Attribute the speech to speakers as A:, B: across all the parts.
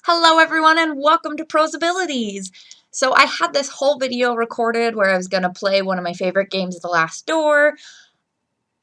A: Hello everyone and welcome to Prosabilities! So I had this whole video recorded where I was going to play one of my favorite games, The Last Door,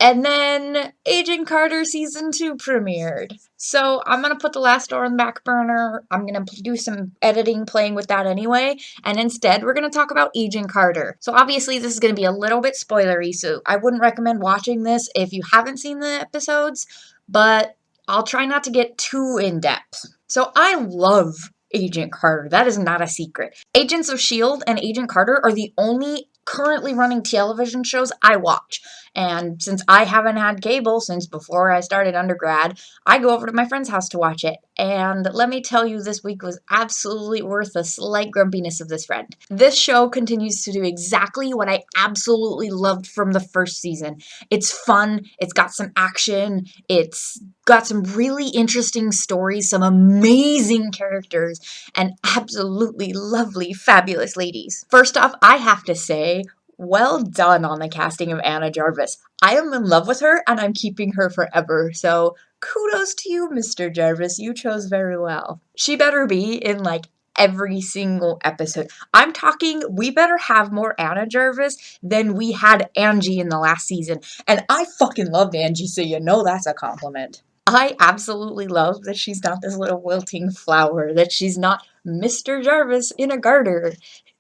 A: and then Agent Carter Season 2 premiered. So I'm going to put The Last Door on the back burner. I'm going to do some editing playing with that anyway, and instead we're going to talk about Agent Carter. So obviously this is going to be a little bit spoilery, so I wouldn't recommend watching this if you haven't seen the episodes, but I'll try not to get too in-depth. So I love Agent Carter. That is not a secret. Agents of S.H.I.E.L.D. and Agent Carter are the only currently running television shows I watch. And since I haven't had cable since before I started undergrad, I go over to my friend's house to watch it. And let me tell you, this week was absolutely worth the slight grumpiness of this friend. This show continues to do exactly what I absolutely loved from the first season. It's fun, it's got some action, it's got some really interesting stories, some amazing characters, and absolutely lovely, fabulous ladies. First off, I have to say, well done on the casting of Anna Jarvis. I am in love with her, and I'm keeping her forever, so kudos to you, Mr. Jarvis. You chose very well. She better be in, like, every single episode. I'm talking, we better have more Anna Jarvis than we had Angie in the last season. And I fucking loved Angie, so you know that's a compliment. I absolutely love that she's not this little wilting flower, that she's not Mr. Jarvis in a garter,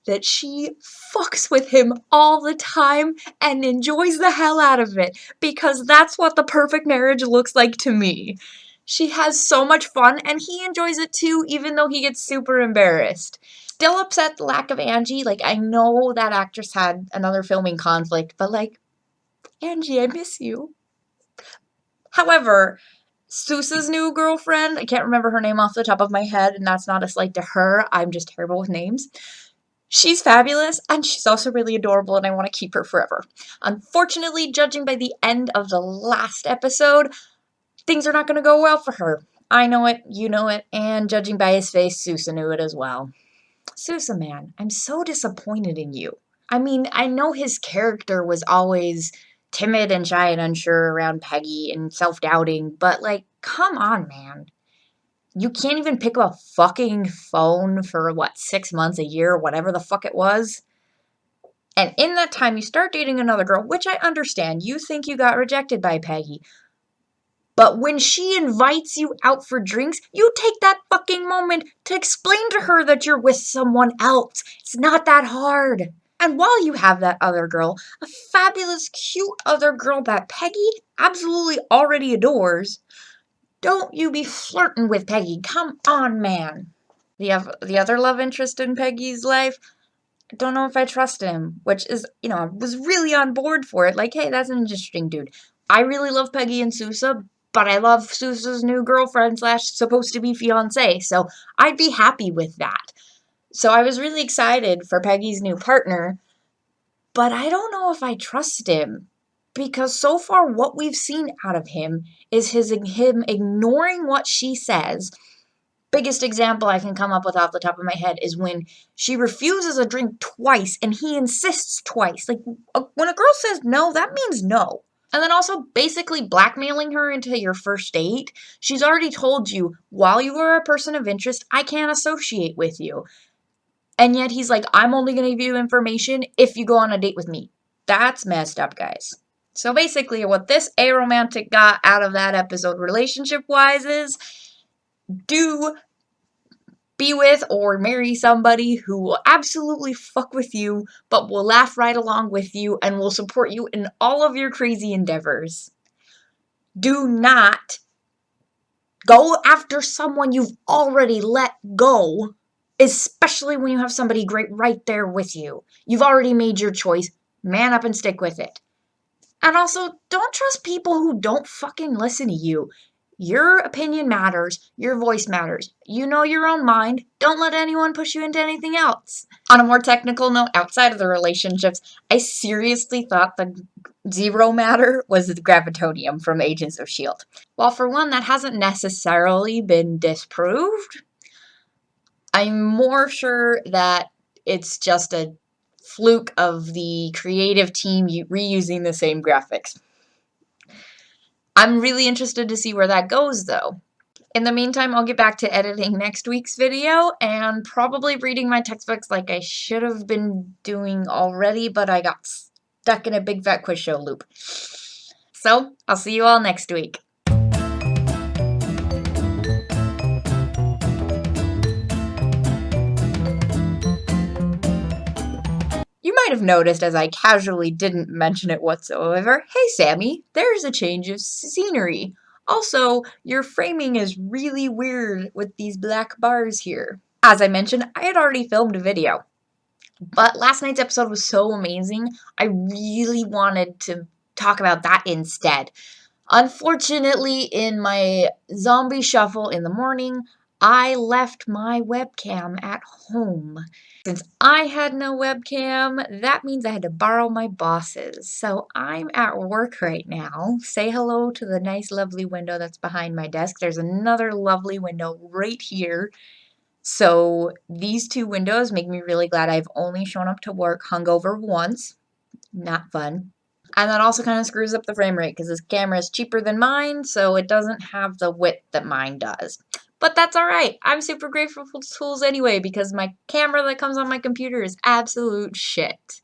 A: that she fucks with him all the time and enjoys the hell out of it, because that's what the perfect marriage looks like to me. She has so much fun, and he enjoys it too, even though he gets super embarrassed. Still upset at the lack of Angie. Like, I know that actress had another filming conflict, but like, Angie, I miss you. However, Sousa's new girlfriend, I can't remember her name off the top of my head, and that's not a slight to her, I'm just terrible with names. She's fabulous, and she's also really adorable, and I want to keep her forever. Unfortunately, judging by the end of the last episode, things are not going to go well for her. I know it, you know it, and judging by his face, Sousa knew it as well. Sousa, man, I'm so disappointed in you. I mean, I know his character was always timid and shy and unsure around Peggy and self-doubting, but, like, come on, man. You can't even pick up a fucking phone for, what, 6 months, a year, whatever the fuck it was? And in that time, you start dating another girl, which I understand. You think you got rejected by Peggy. But when she invites you out for drinks, you take that fucking moment to explain to her that you're with someone else. It's not that hard. And while you have that other girl, a fabulous, cute other girl that Peggy absolutely already adores, don't you be flirting with Peggy. Come on, man. The other love interest in Peggy's life, I don't know if I trust him, which is, I was really on board for it. Like, hey, that's an interesting dude. I really love Peggy and Sousa, but I love Sousa's new girlfriend slash supposed to be fiance, so I'd be happy with that. So I was really excited for Peggy's new partner, but I don't know if I trust him, because so far what we've seen out of him is him ignoring what she says. Biggest example I can come up with off the top of my head is when she refuses a drink twice and he insists twice. Like, when a girl says no, that means no. And then also basically blackmailing her into your first date. She's already told you, while you are a person of interest, I can't associate with you. And yet he's like, I'm only going to give you information if you go on a date with me. That's messed up, guys. So basically what this aromantic got out of that episode relationship-wise is, do be with or marry somebody who will absolutely fuck with you, but will laugh right along with you and will support you in all of your crazy endeavors. Do not go after someone you've already let go, especially when you have somebody great right there with you. You've already made your choice. Man up and stick with it. And also, don't trust people who don't fucking listen to you. Your opinion matters. Your voice matters. You know your own mind. Don't let anyone push you into anything else. On a more technical note, outside of the relationships, I seriously thought the zero matter was the gravitonium from Agents of S.H.I.E.L.D. While for one, that hasn't necessarily been disproved, I'm more sure that it's just a fluke of the creative team reusing the same graphics. I'm really interested to see where that goes, though. In the meantime, I'll get back to editing next week's video and probably reading my textbooks like I should have been doing already, but I got stuck in a big fat quiz show loop. So, I'll see you all next week. You might have noticed as I casually didn't mention it whatsoever, hey Sammy, there's a change of scenery. Also, your framing is really weird with these black bars here. As I mentioned, I had already filmed a video, but last night's episode was so amazing, I really wanted to talk about that instead. Unfortunately, in my zombie shuffle in the morning, I left my webcam at home. Since I had no webcam, that means I had to borrow my boss's. So I'm at work right now. Say hello to the nice, lovely window that's behind my desk. There's another lovely window right here. So these two windows make me really glad I've only shown up to work hungover once. Not fun. And that also kind of screws up the frame rate because this camera is cheaper than mine, so it doesn't have the width that mine does. But that's alright. I'm super grateful for tools anyway because my camera that comes on my computer is absolute shit.